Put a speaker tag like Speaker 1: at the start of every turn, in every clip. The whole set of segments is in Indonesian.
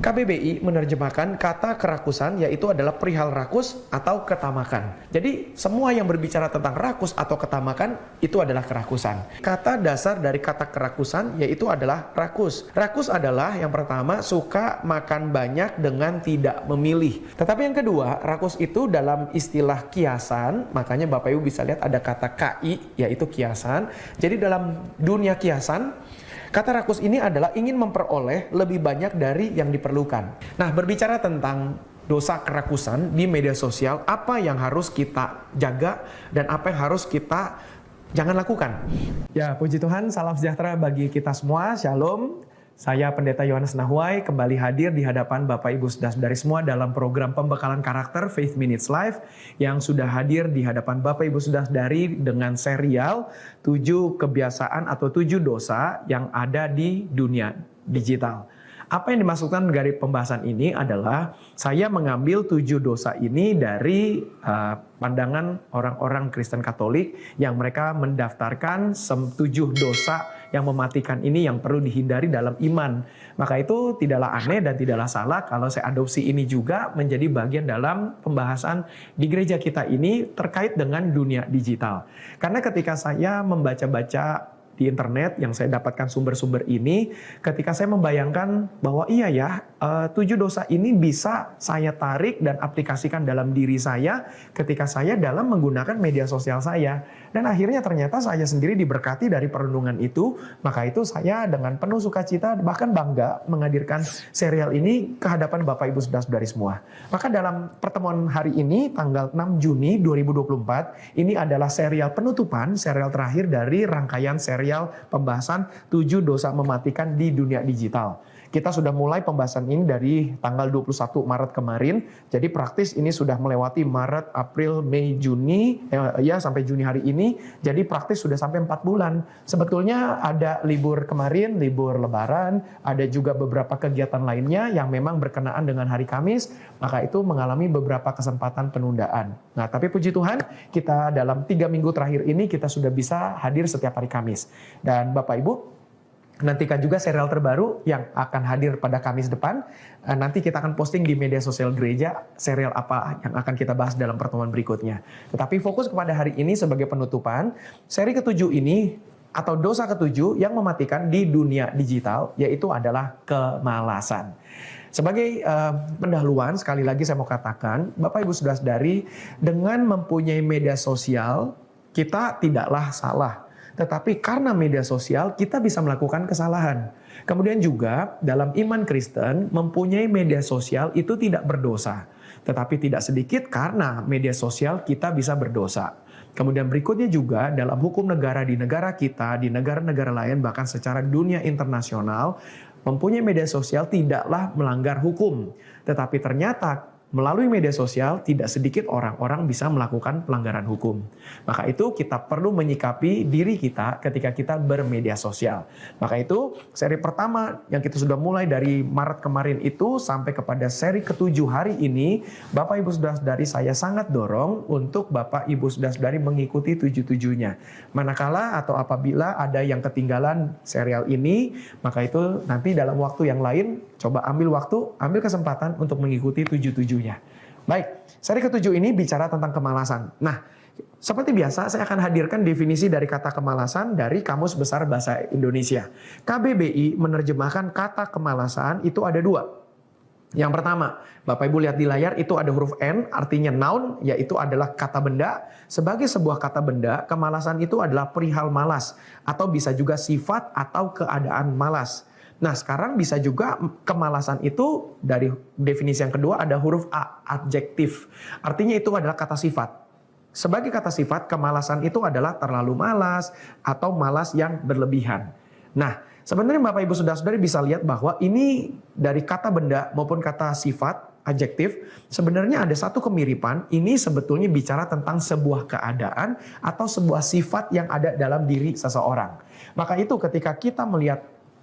Speaker 1: KBBI menerjemahkan kata kerakusan yaitu adalah perihal rakus atau ketamakan. Jadi semua yang berbicara tentang rakus atau ketamakan itu adalah kerakusan. Kata dasar dari kata kerakusan yaitu adalah rakus. Rakus adalah yang pertama suka makan banyak dengan tidak memilih. Tetapi yang kedua, rakus itu dalam istilah kiasan, makanya Bapak Ibu bisa lihat ada kata KI yaitu kiasan. Jadi dalam dunia kiasan, kata rakus ini adalah ingin memperoleh lebih banyak dari yang diperlukan. Nah, berbicara tentang dosa kerakusan di media sosial, apa yang harus kita jaga dan apa yang harus kita jangan lakukan? Ya, puji Tuhan, salam sejahtera bagi kita semua. Shalom. Saya Pendeta Yohanes Nahuai kembali hadir di hadapan Bapak Ibu Saudara-saudari semua dalam program pembekalan karakter Faith Minutes Live yang sudah hadir di hadapan Bapak Ibu Saudara-saudari dengan serial 7 kebiasaan atau 7 dosa yang ada di dunia digital. Apa yang dimaksudkan dari pembahasan ini adalah saya mengambil 7 dosa ini dari pandangan orang-orang Kristen Katolik yang mereka mendaftarkan 7 dosa yang mematikan ini yang perlu dihindari dalam iman. Maka itu tidaklah aneh dan tidaklah salah kalau saya adopsi ini juga menjadi bagian dalam pembahasan di gereja kita ini terkait dengan dunia digital. Karena ketika saya membaca-baca di internet yang saya dapatkan sumber-sumber ini, ketika saya membayangkan bahwa iya ya, 7 dosa ini bisa saya tarik dan aplikasikan dalam diri saya ketika saya dalam menggunakan media sosial saya. Dan akhirnya ternyata saya sendiri diberkati dari perenungan itu, maka itu saya dengan penuh sukacita bahkan bangga menghadirkan serial ini ke hadapan Bapak Ibu Saudara-saudari semua. Maka dalam pertemuan hari ini, tanggal 6 Juni 2024, ini adalah serial penutupan, serial terakhir dari rangkaian serial pembahasan 7 dosa mematikan di dunia digital. Kita sudah mulai pembahasan ini dari tanggal 21 Maret kemarin. Jadi praktis ini sudah melewati Maret, April, Mei, Juni, sampai Juni hari ini. Jadi praktis sudah sampai 4 bulan. Sebetulnya ada libur kemarin, libur Lebaran, ada juga beberapa kegiatan lainnya yang memang berkenaan dengan hari Kamis, maka itu mengalami beberapa kesempatan penundaan. Nah, tapi puji Tuhan, kita dalam 3 minggu terakhir ini kita sudah bisa hadir setiap hari Kamis. Dan Bapak Ibu, nantikan juga serial terbaru yang akan hadir pada Kamis depan. Nanti kita akan posting di media sosial gereja serial apa yang akan kita bahas dalam pertemuan berikutnya. Tetapi fokus kepada hari ini sebagai penutupan, seri ke-7 ini atau dosa ke-7 yang mematikan di dunia digital yaitu adalah kemalasan. Sebagai pendahuluan, sekali lagi saya mau katakan, Bapak Ibu Saudara-saudari, dengan mempunyai media sosial, kita tidaklah salah. Tetapi karena media sosial kita bisa melakukan kesalahan. Kemudian juga dalam iman Kristen mempunyai media sosial itu tidak berdosa. Tetapi tidak sedikit karena media sosial kita bisa berdosa. Kemudian berikutnya juga dalam hukum negara di negara kita, di negara-negara lain bahkan secara dunia internasional, mempunyai media sosial tidaklah melanggar hukum. Tetapi ternyata melalui media sosial, tidak sedikit orang-orang bisa melakukan pelanggaran hukum. Maka itu kita perlu menyikapi diri kita ketika kita bermedia sosial. Maka itu seri pertama yang kita sudah mulai dari Maret kemarin itu sampai kepada seri ke-7 hari ini, Bapak Ibu Saudara-saudari saya sangat dorong untuk Bapak Ibu Saudara-saudari mengikuti 7-7-nya. Manakala atau apabila ada yang ketinggalan serial ini, maka itu nanti dalam waktu yang lain, coba ambil waktu, ambil kesempatan untuk mengikuti 7-7-nya. Baik, seri ke-7 ini bicara tentang kemalasan. Nah, seperti biasa saya akan hadirkan definisi dari kata kemalasan dari Kamus Besar Bahasa Indonesia. KBBI menerjemahkan kata kemalasan itu ada 2. Yang pertama, Bapak Ibu lihat di layar itu ada huruf N, artinya noun, yaitu adalah kata benda. Sebagai sebuah kata benda, kemalasan itu adalah perihal malas, atau bisa juga sifat atau keadaan malas. Nah, sekarang bisa juga kemalasan itu dari definisi yang kedua ada huruf A, adjektif. Artinya itu adalah kata sifat. Sebagai kata sifat, kemalasan itu adalah terlalu malas atau malas yang berlebihan. Nah, sebenarnya Bapak Ibu Saudara-saudari bisa lihat bahwa ini dari kata benda maupun kata sifat, adjektif, sebenarnya ada satu kemiripan. Ini sebetulnya bicara tentang sebuah keadaan atau sebuah sifat yang ada dalam diri seseorang. Maka itu ketika kita melihat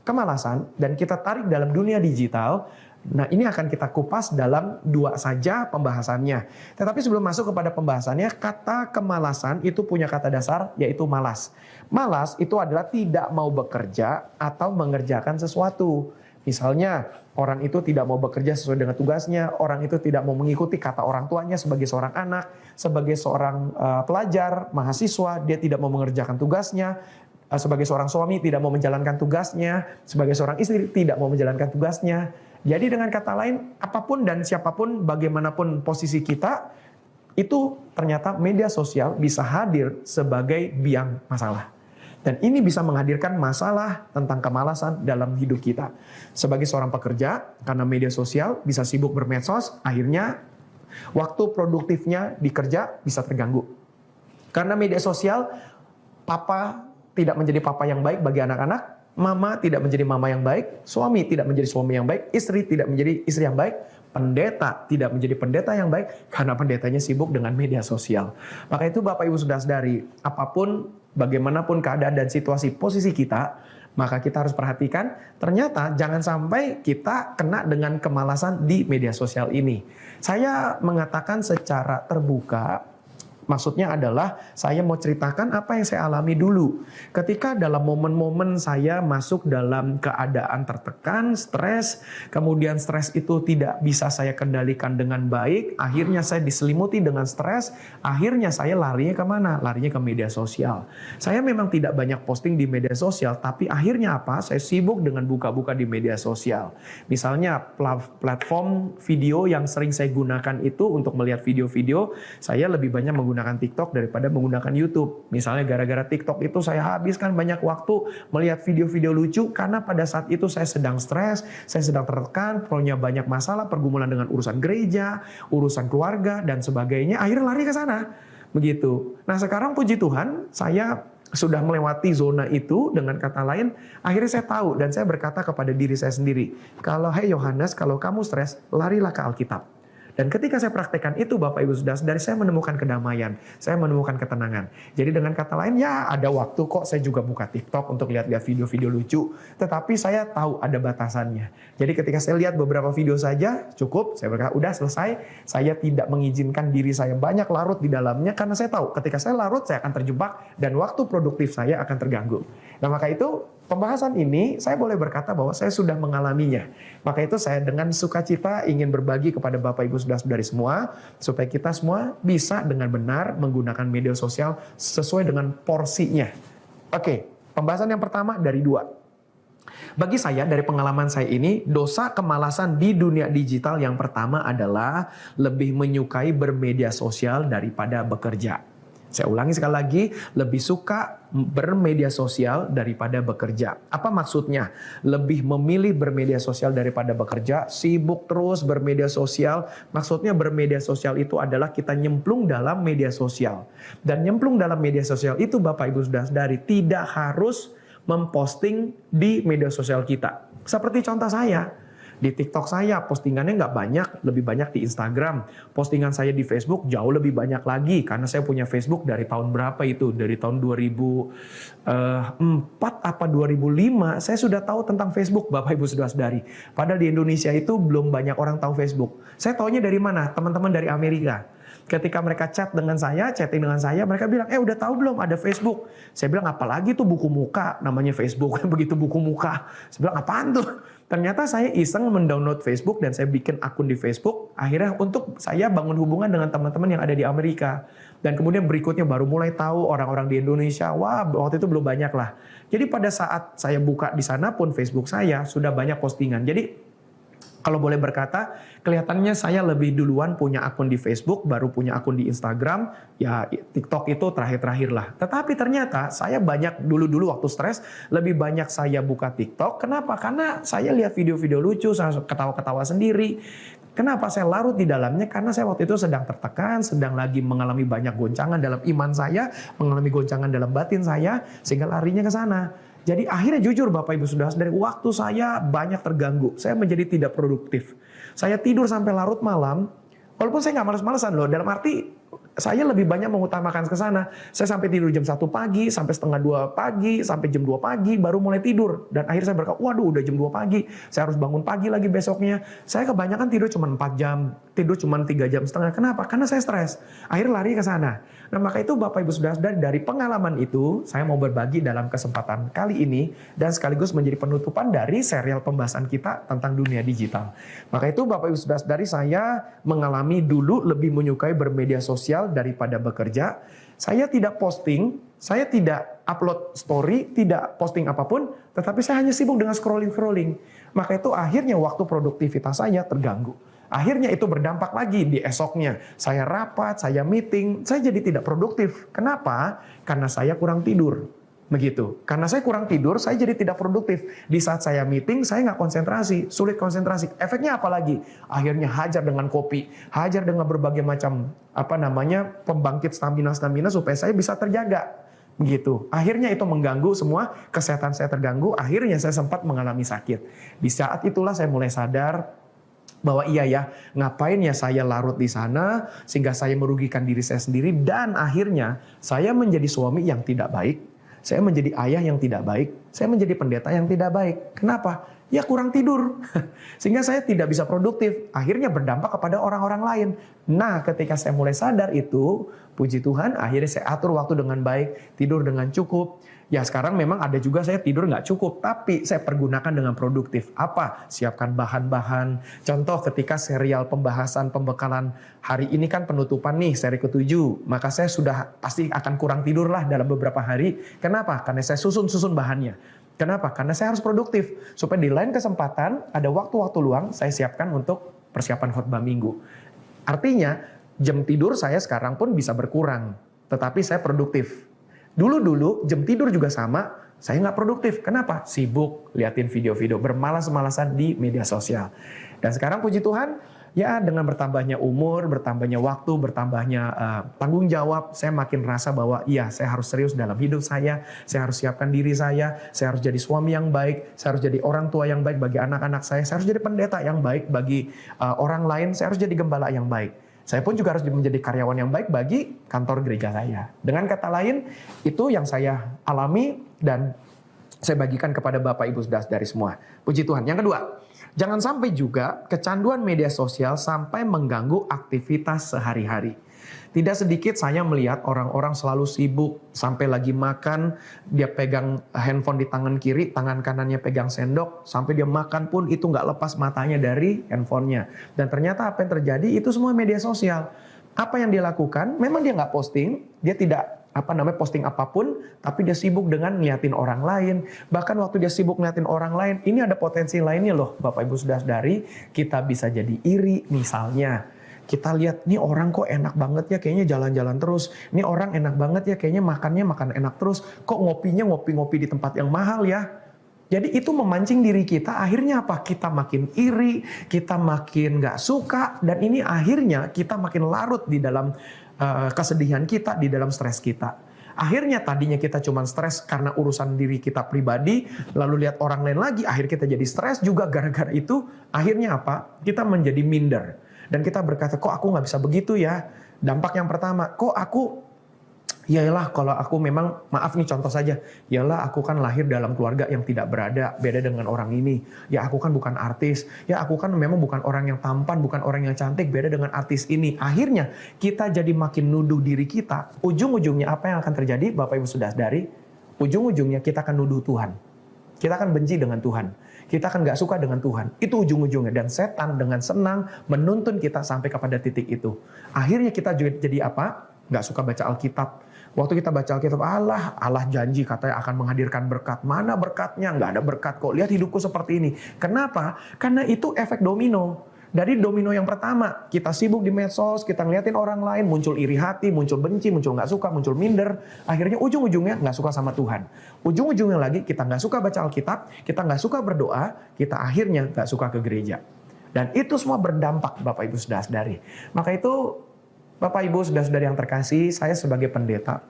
Speaker 1: kemalasan dan kita tarik dalam dunia digital, nah ini akan kita kupas dalam 2 saja pembahasannya. Tetapi sebelum masuk kepada pembahasannya, kata kemalasan itu punya kata dasar yaitu malas. Malas itu adalah tidak mau bekerja atau mengerjakan sesuatu. Misalnya, orang itu tidak mau bekerja sesuai dengan tugasnya, orang itu tidak mau mengikuti kata orang tuanya sebagai seorang anak, sebagai seorang pelajar, mahasiswa, dia tidak mau mengerjakan tugasnya, sebagai seorang suami tidak mau menjalankan tugasnya, sebagai seorang istri tidak mau menjalankan tugasnya. Jadi dengan kata lain, apapun dan siapapun, bagaimanapun posisi kita, itu ternyata media sosial bisa hadir sebagai biang masalah. Dan ini bisa menghadirkan masalah tentang kemalasan dalam hidup kita. Sebagai seorang pekerja, karena media sosial bisa sibuk bermedsos, akhirnya waktu produktifnya di kerja bisa terganggu. Karena media sosial, papa tidak menjadi papa yang baik bagi anak-anak, mama tidak menjadi mama yang baik, suami tidak menjadi suami yang baik, istri tidak menjadi istri yang baik, pendeta tidak menjadi pendeta yang baik karena pendetanya sibuk dengan media sosial. Maka itu Bapak Ibu Saudara-saudari, apapun bagaimanapun keadaan dan situasi posisi kita, maka kita harus perhatikan ternyata jangan sampai kita kena dengan kemalasan di media sosial ini. Saya mengatakan secara terbuka, maksudnya adalah saya mau ceritakan apa yang saya alami dulu. Ketika dalam momen-momen saya masuk dalam keadaan tertekan, stres, kemudian stres itu tidak bisa saya kendalikan dengan baik, akhirnya saya diselimuti dengan stres, akhirnya saya larinya kemana? Larinya ke media sosial. Saya memang tidak banyak posting di media sosial, tapi akhirnya apa? Saya sibuk dengan buka-buka di media sosial. Misalnya platform video yang sering saya gunakan itu untuk melihat video-video, saya lebih banyak menggunakan TikTok daripada menggunakan YouTube. Misalnya gara-gara TikTok itu saya habiskan banyak waktu melihat video-video lucu karena pada saat itu saya sedang stres, saya sedang tertekan, punya banyak masalah, pergumulan dengan urusan gereja, urusan keluarga dan sebagainya, akhirnya lari ke sana. Begitu. Nah, sekarang puji Tuhan, saya sudah melewati zona itu. Dengan kata lain, akhirnya saya tahu dan saya berkata kepada diri saya sendiri, kalau hey Yohanes, kalau kamu stres, larilah ke Alkitab. Dan ketika saya praktekkan itu Bapak Ibu Saudara, saya menemukan kedamaian, saya menemukan ketenangan. Jadi dengan kata lain, ya ada waktu kok saya juga buka TikTok untuk lihat-lihat video-video lucu. Tetapi saya tahu ada batasannya. Jadi ketika saya lihat beberapa video saja, cukup, saya berkata, udah selesai. Saya tidak mengizinkan diri saya banyak larut di dalamnya, karena saya tahu ketika saya larut, saya akan terjebak, dan waktu produktif saya akan terganggu. Nah maka itu, pembahasan ini saya boleh berkata bahwa saya sudah mengalaminya. Maka itu saya dengan sukacita ingin berbagi kepada Bapak Ibu Saudara-saudari semua, supaya kita semua bisa dengan benar menggunakan media sosial sesuai dengan porsinya. Oke, pembahasan yang pertama dari 2. Bagi saya, dari pengalaman saya ini, dosa kemalasan di dunia digital yang pertama adalah lebih menyukai bermedia sosial daripada bekerja. Saya ulangi sekali lagi, lebih suka bermedia sosial daripada bekerja. Apa maksudnya? Lebih memilih bermedia sosial daripada bekerja, sibuk terus bermedia sosial. Maksudnya bermedia sosial itu adalah kita nyemplung dalam media sosial. Dan nyemplung dalam media sosial itu Bapak Ibu Saudara-saudari tidak harus memposting di media sosial kita. Seperti contoh saya. Di TikTok saya postingannya nggak banyak, lebih banyak di Instagram. Postingan saya di Facebook jauh lebih banyak lagi karena saya punya Facebook dari tahun berapa itu? Dari tahun 2004 apa 2005 saya sudah tahu tentang Facebook, Bapak Ibu Saudara-saudari. Padahal di Indonesia itu belum banyak orang tahu Facebook. Saya taunya dari mana? Teman-teman dari Amerika. Ketika mereka chatting dengan saya, mereka bilang, udah tahu belum ada Facebook? Saya bilang, apalagi tuh buku muka, namanya Facebook. Begitu buku muka. Saya bilang, apaan tuh? Ternyata saya iseng mendownload Facebook dan saya bikin akun di Facebook. Akhirnya untuk saya bangun hubungan dengan teman-teman yang ada di Amerika. Dan kemudian berikutnya baru mulai tahu orang-orang di Indonesia. Wah, waktu itu belum banyak lah. Jadi pada saat saya buka di sana pun Facebook saya sudah banyak postingan. Jadi kalau boleh berkata, kelihatannya saya lebih duluan punya akun di Facebook, baru punya akun di Instagram, ya TikTok itu terakhir-terakhir lah. Tetapi ternyata saya banyak dulu-dulu waktu stres, lebih banyak saya buka TikTok. Kenapa? Karena saya lihat video-video lucu, saya ketawa-ketawa sendiri. Kenapa saya larut di dalamnya? Karena saya waktu itu sedang tertekan, sedang lagi mengalami banyak goncangan dalam iman saya, mengalami goncangan dalam batin saya, sehingga larinya ke sana. Jadi akhirnya jujur Bapak Ibu Saudara, dari waktu saya banyak terganggu. Saya menjadi tidak produktif. Saya tidur sampai larut malam, walaupun saya nggak males-malesan loh. Dalam arti saya lebih banyak mengutamakan ke sana. Saya sampai tidur jam 1 pagi, sampai setengah 2 pagi, sampai jam 2 pagi, baru mulai tidur. Dan akhirnya saya berkata, waduh udah jam 2 pagi, saya harus bangun pagi lagi besoknya. Saya kebanyakan tidur cuma 4 jam, tidur cuma 3 jam setengah. Kenapa? Karena saya stres. Akhirnya lari ke sana. Nah maka itu Bapak Ibu Saudara, dari pengalaman itu, saya mau berbagi dalam kesempatan kali ini, dan sekaligus menjadi penutupan dari serial pembahasan kita tentang dunia digital. Maka itu Bapak Ibu Saudara, saya mengalami dulu lebih menyukai bermedia sosial daripada bekerja. Saya tidak posting, saya tidak upload story, tidak posting apapun, tetapi saya hanya sibuk dengan scrolling. Maka itu akhirnya waktu produktivitas saya terganggu. Akhirnya itu berdampak lagi di esoknya. Saya rapat, saya meeting, saya jadi tidak produktif. Kenapa? Karena saya kurang tidur. Begitu. Karena saya kurang tidur, saya jadi tidak produktif. Di saat saya meeting, saya nggak konsentrasi, sulit konsentrasi. Efeknya apa lagi? Akhirnya hajar dengan kopi, hajar dengan berbagai macam pembangkit stamina supaya saya bisa terjaga. Begitu. Akhirnya itu mengganggu semua, kesehatan saya terganggu. Akhirnya saya sempat mengalami sakit. Di saat itulah saya mulai sadar bahwa iya ya, ngapain ya saya larut di sana sehingga saya merugikan diri saya sendiri, dan akhirnya saya menjadi suami yang tidak baik. Saya menjadi ayah yang tidak baik, saya menjadi pendeta yang tidak baik. Kenapa? Ya kurang tidur. Sehingga saya tidak bisa produktif. Akhirnya berdampak kepada orang-orang lain. Nah ketika saya mulai sadar itu, puji Tuhan akhirnya saya atur waktu dengan baik, tidur dengan cukup. Ya sekarang memang ada juga saya tidur nggak cukup, tapi saya pergunakan dengan produktif. Apa? Siapkan bahan-bahan. Contoh ketika serial pembahasan pembekalan hari ini kan penutupan nih, seri ke-7. Maka saya sudah pasti akan kurang tidur lah dalam beberapa hari. Kenapa? Karena saya susun bahannya. Kenapa? Karena saya harus produktif. Supaya di lain kesempatan ada waktu-waktu luang saya siapkan untuk persiapan khotbah minggu. Artinya jam tidur saya sekarang pun bisa berkurang. Tetapi saya produktif. Dulu jam tidur juga sama, saya nggak produktif. Kenapa? Sibuk liatin video-video, bermalas-malasan di media sosial. Dan sekarang puji Tuhan, ya dengan bertambahnya umur, bertambahnya waktu, bertambahnya tanggung jawab, saya makin rasa bahwa iya saya harus serius dalam hidup saya harus siapkan diri saya harus jadi suami yang baik, saya harus jadi orang tua yang baik bagi anak-anak saya harus jadi pendeta yang baik bagi orang lain, saya harus jadi gembala yang baik. Saya pun juga harus menjadi karyawan yang baik bagi kantor gereja saya. Dengan kata lain, itu yang saya alami dan saya bagikan kepada Bapak Ibu Saudara semua. Puji Tuhan. Yang kedua, jangan sampai juga kecanduan media sosial sampai mengganggu aktivitas sehari-hari. Tidak sedikit saya melihat orang-orang selalu sibuk, sampai lagi makan, dia pegang handphone di tangan kiri, tangan kanannya pegang sendok, sampai dia makan pun itu nggak lepas matanya dari handphonenya. Dan ternyata apa yang terjadi itu semua media sosial. Apa yang dia lakukan, memang dia nggak posting, dia tidak posting apapun, tapi dia sibuk dengan ngeliatin orang lain. Bahkan waktu dia sibuk ngeliatin orang lain, ini ada potensi lainnya loh Bapak Ibu Saudara-saudari, kita bisa jadi iri misalnya. Kita lihat, nih orang kok enak banget ya, kayaknya jalan-jalan terus. Nih orang enak banget ya, kayaknya makan enak terus. Kok ngopinya ngopi-ngopi di tempat yang mahal ya. Jadi itu memancing diri kita, akhirnya apa? Kita makin iri, kita makin gak suka, dan ini akhirnya kita makin larut di dalam kesedihan kita, di dalam stres kita. Akhirnya tadinya kita cuma stres karena urusan diri kita pribadi, lalu lihat orang lain lagi, akhirnya kita jadi stres juga gara-gara itu. Akhirnya apa? Kita menjadi minder. Dan kita berkata, kok aku nggak bisa begitu ya? Dampak yang pertama, kok aku, yalah kalau aku memang, maaf nih contoh saja, yalah aku kan lahir dalam keluarga yang tidak berada, beda dengan orang ini. Ya aku kan bukan artis, ya aku kan memang bukan orang yang tampan, bukan orang yang cantik, beda dengan artis ini. Akhirnya kita jadi makin nuduh diri kita. Ujung-ujungnya apa yang akan terjadi Bapak Ibu Saudara-saudari? Ujung-ujungnya kita akan nuduh Tuhan. Kita akan benci dengan Tuhan. Kita akan gak suka dengan Tuhan. Itu ujung-ujungnya. Dan setan dengan senang menuntun kita sampai kepada titik itu. Akhirnya kita jadi apa? Gak suka baca Alkitab. Waktu kita baca Alkitab, Allah janji katanya akan menghadirkan berkat. Mana berkatnya? Gak ada berkat kok. Lihat hidupku seperti ini. Kenapa? Karena itu efek domino. Dari domino yang pertama, kita sibuk di medsos, kita ngeliatin orang lain, muncul iri hati, muncul benci, muncul gak suka, muncul minder. Akhirnya ujung-ujungnya gak suka sama Tuhan. Ujung-ujungnya lagi kita gak suka baca Alkitab, kita gak suka berdoa, kita akhirnya gak suka ke gereja. Dan itu semua berdampak Bapak Ibu Saudara-saudari. Maka itu Bapak Ibu Saudara-saudari yang terkasih, saya sebagai pendeta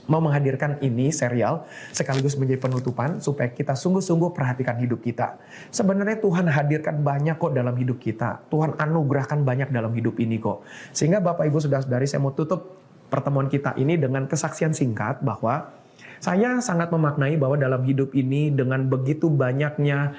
Speaker 1: mau menghadirkan ini serial sekaligus menjadi penutupan supaya kita sungguh-sungguh perhatikan hidup kita. Sebenarnya Tuhan hadirkan banyak kok dalam hidup kita. Tuhan anugerahkan banyak dalam hidup ini kok. Sehingga Bapak Ibu Saudara-saudari, saya mau tutup pertemuan kita ini dengan kesaksian singkat bahwa saya sangat memaknai bahwa dalam hidup ini dengan begitu banyaknya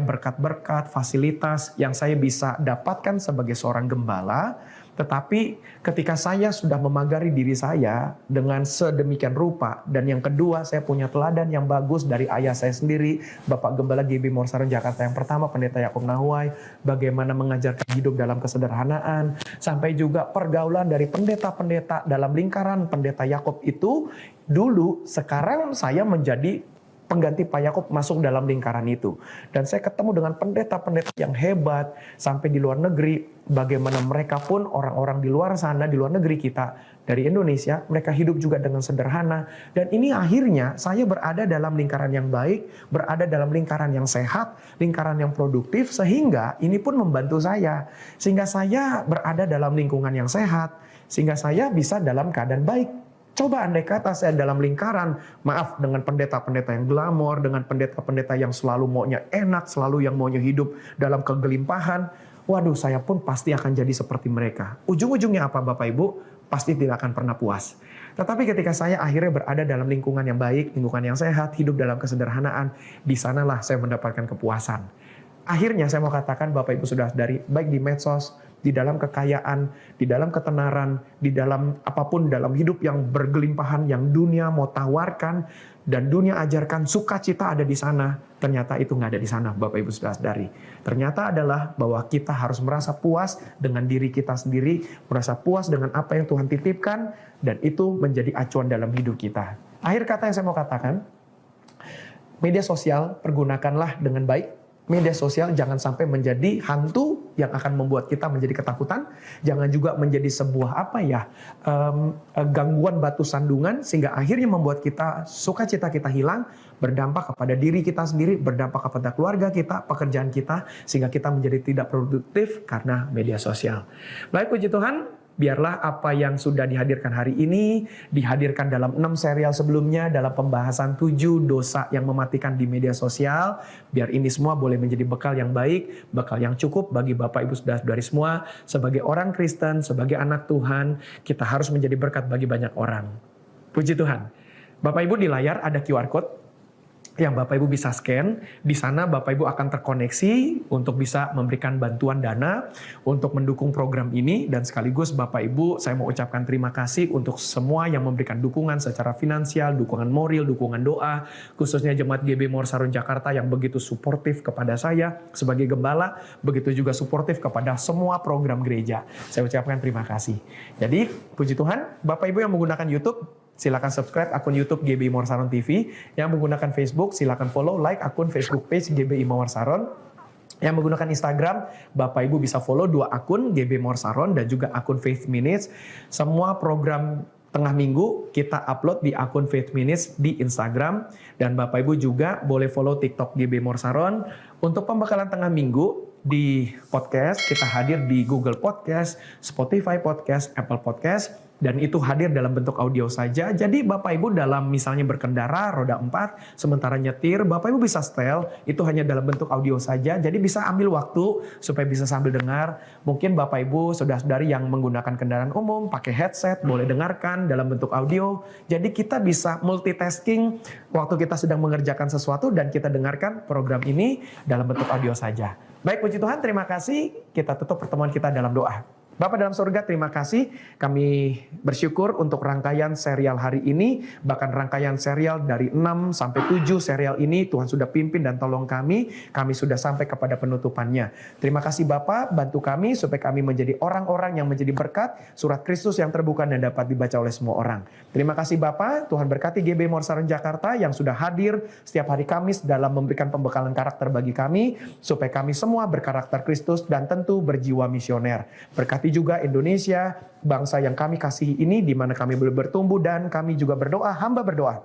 Speaker 1: berkat-berkat, fasilitas yang saya bisa dapatkan sebagai seorang gembala. Tetapi ketika saya sudah memagari diri saya dengan sedemikian rupa, dan yang kedua saya punya teladan yang bagus dari ayah saya sendiri, Bapak Gembala GB Morsaron Jakarta yang pertama, Pendeta Yakub Nahuai, bagaimana mengajarkan hidup dalam kesederhanaan, sampai juga pergaulan dari pendeta-pendeta dalam lingkaran Pendeta Yakub itu, dulu sekarang saya menjadi pengganti Pak Yakub masuk dalam lingkaran itu. Dan saya ketemu dengan pendeta-pendeta yang hebat sampai di luar negeri. Bagaimana mereka pun orang-orang di luar sana, di luar negeri kita, dari Indonesia, mereka hidup juga dengan sederhana. Dan ini akhirnya saya berada dalam lingkaran yang baik, berada dalam lingkaran yang sehat, lingkaran yang produktif, sehingga ini pun membantu saya. Sehingga saya berada dalam lingkungan yang sehat, sehingga saya bisa dalam keadaan baik. Coba andai kata saya dalam lingkaran, maaf, dengan pendeta-pendeta yang glamor, dengan pendeta-pendeta yang selalu maunya enak, selalu yang maunya hidup dalam kegelimpahan, waduh, saya pun pasti akan jadi seperti mereka. Ujung-ujungnya apa Bapak Ibu? Pasti tidak akan pernah puas. Tetapi ketika saya akhirnya berada dalam lingkungan yang baik, lingkungan yang sehat, hidup dalam kesederhanaan, di sanalah saya mendapatkan kepuasan. Akhirnya saya mau katakan Bapak Ibu Saudara-saudari, baik di medsos, di dalam kekayaan, di dalam ketenaran, di dalam apapun dalam hidup yang bergelimpahan, yang dunia mau tawarkan, dan dunia ajarkan sukacita ada di sana. Ternyata itu nggak ada di sana, Bapak Ibu Saudara-saudari. Ternyata adalah bahwa kita harus merasa puas dengan diri kita sendiri, merasa puas dengan apa yang Tuhan titipkan, dan itu menjadi acuan dalam hidup kita. Akhir kata yang saya mau katakan, media sosial pergunakanlah dengan baik. Media sosial jangan sampai menjadi hantu yang akan membuat kita menjadi ketakutan. Jangan juga menjadi sebuah gangguan batu sandungan sehingga akhirnya membuat kita sukacita kita hilang, berdampak kepada diri kita sendiri, berdampak kepada keluarga kita, pekerjaan kita, sehingga kita menjadi tidak produktif karena media sosial. Baik, puji Tuhan. Biarlah apa yang sudah dihadirkan hari ini, dihadirkan dalam 6 serial sebelumnya, dalam pembahasan 7 dosa yang mematikan di media sosial. Biar ini semua boleh menjadi bekal yang baik, bekal yang cukup bagi Bapak Ibu Saudara-saudari semua. Sebagai orang Kristen, sebagai anak Tuhan, kita harus menjadi berkat bagi banyak orang. Puji Tuhan. Bapak Ibu, di layar ada QR Code yang Bapak Ibu bisa scan. Di sana Bapak Ibu akan terkoneksi untuk bisa memberikan bantuan dana untuk mendukung program ini. Dan sekaligus Bapak Ibu, saya mau ucapkan terima kasih untuk semua yang memberikan dukungan secara finansial, dukungan moral, dukungan doa, khususnya Jemaat GB Morsaron Jakarta yang begitu suportif kepada saya sebagai gembala, begitu juga suportif kepada semua program gereja. Saya ucapkan terima kasih. Jadi, puji Tuhan, Bapak Ibu yang menggunakan YouTube, silakan subscribe akun YouTube GBI Morsaron TV. Yang menggunakan Facebook, silakan follow, like akun Facebook page GBI Morsaron. Yang menggunakan Instagram, Bapak Ibu bisa follow 2 akun, GB Morsaron dan juga akun Faith Minutes. Semua program tengah minggu kita upload di akun Faith Minutes di Instagram. Dan Bapak Ibu juga boleh follow TikTok GB Morsaron. Untuk pembekalan tengah minggu, di podcast, kita hadir di Google Podcast, Spotify Podcast, Apple Podcast, dan itu hadir dalam bentuk audio saja. Jadi Bapak Ibu dalam misalnya berkendara roda 4, sementara nyetir, Bapak Ibu bisa setel, itu hanya dalam bentuk audio saja. Jadi bisa ambil waktu supaya bisa sambil dengar. Mungkin Bapak Ibu, saudara-saudari yang menggunakan kendaraan umum, pakai headset, boleh dengarkan dalam bentuk audio. Jadi kita bisa multitasking waktu kita sedang mengerjakan sesuatu dan kita dengarkan program ini dalam bentuk audio saja. Baik, puji Tuhan, terima kasih. Kita tutup pertemuan kita dalam doa. Bapa dalam surga, terima kasih. Kami bersyukur untuk rangkaian serial hari ini, bahkan rangkaian serial dari 6 sampai 7 serial ini, Tuhan sudah pimpin dan tolong kami sudah sampai kepada penutupannya. Terima kasih Bapa, bantu kami supaya kami menjadi orang-orang yang menjadi berkat, surat Kristus yang terbuka dan dapat dibaca oleh semua orang. Terima kasih Bapa, Tuhan berkati GB Morsaron Jakarta yang sudah hadir setiap hari Kamis dalam memberikan pembekalan karakter bagi kami, supaya kami semua berkarakter Kristus dan tentu berjiwa misioner. Berkati juga Indonesia, bangsa yang kami kasihi ini, di mana kami boleh bertumbuh, dan kami juga berdoa, hamba berdoa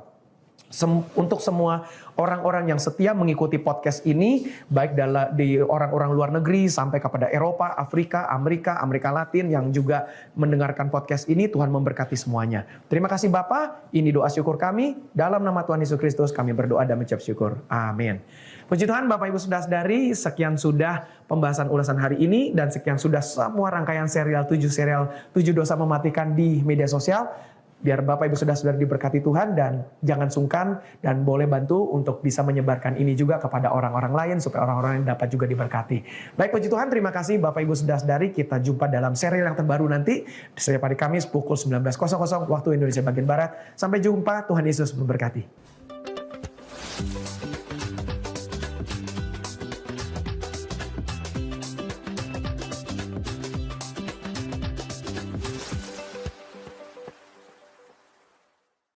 Speaker 1: Untuk semua orang-orang yang setia mengikuti podcast ini, baik di orang-orang luar negeri sampai kepada Eropa, Afrika, Amerika Latin yang juga mendengarkan podcast ini, Tuhan memberkati semuanya. Terima kasih Bapak, ini doa syukur kami. Dalam nama Tuhan Yesus Kristus kami berdoa dan mengucap syukur. Amin. Puji Tuhan Bapak Ibu Saudara-saudari, sekian sudah pembahasan ulasan hari ini dan sekian sudah semua rangkaian serial 7 dosa mematikan di media sosial. Biar Bapak Ibu Saudara-saudara diberkati Tuhan dan jangan sungkan dan boleh bantu untuk bisa menyebarkan ini juga kepada orang-orang lain supaya orang-orang lain dapat juga diberkati. Baik, puji Tuhan, terima kasih Bapak Ibu Saudara-saudari. Kita jumpa dalam serial yang terbaru nanti setiap hari Kamis pukul 19.00 waktu Indonesia bagian Barat. Sampai jumpa, Tuhan Yesus memberkati.